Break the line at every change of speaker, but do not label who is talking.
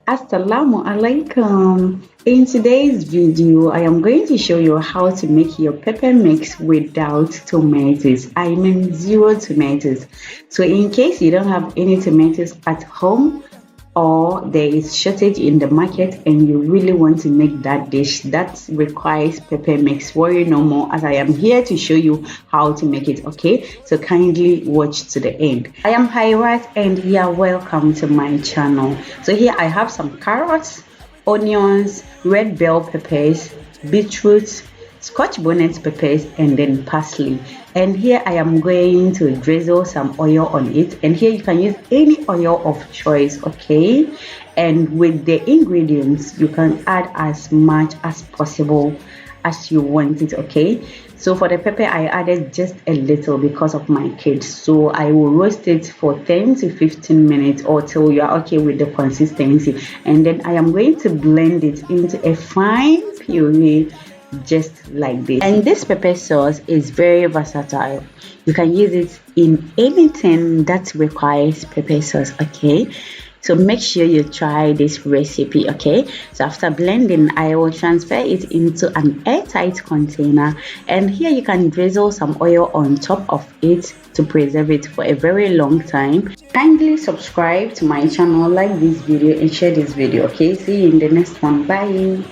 Assalamu alaikum. In today's video, I am going to show you how to make your pepper mix without tomatoes. I mean zero tomatoes. So in case you don't have any tomatoes at home, or there is shortage in the market and you really want to make that dish that requires pepper mix, worry no more, as I am here to show you how to make it. Okay, so kindly watch to the end. I am Hirat and you are welcome to my channel. So here I have some carrots, onions, red bell peppers, beetroot, Scotch bonnet peppers, and then parsley. And here I am going to drizzle some oil on it, and here you can use any oil of choice. Okay, and with the ingredients you can add as much as possible as you want it. Okay, so for the pepper I added just a little because of my kids, so I will roast it for 10 to 15 minutes or till you are okay with the consistency, and then I am going to blend it into a fine puree just like this. And this pepper sauce is very versatile. You can use it in anything that requires pepper sauce. Okay, so make sure you try this recipe. Okay, so after blending I will transfer it into an airtight container, and here you can drizzle some oil on top of it to preserve it for a very long time. Kindly subscribe to my channel, like this video and share this video. Okay, see you in the next one. Bye.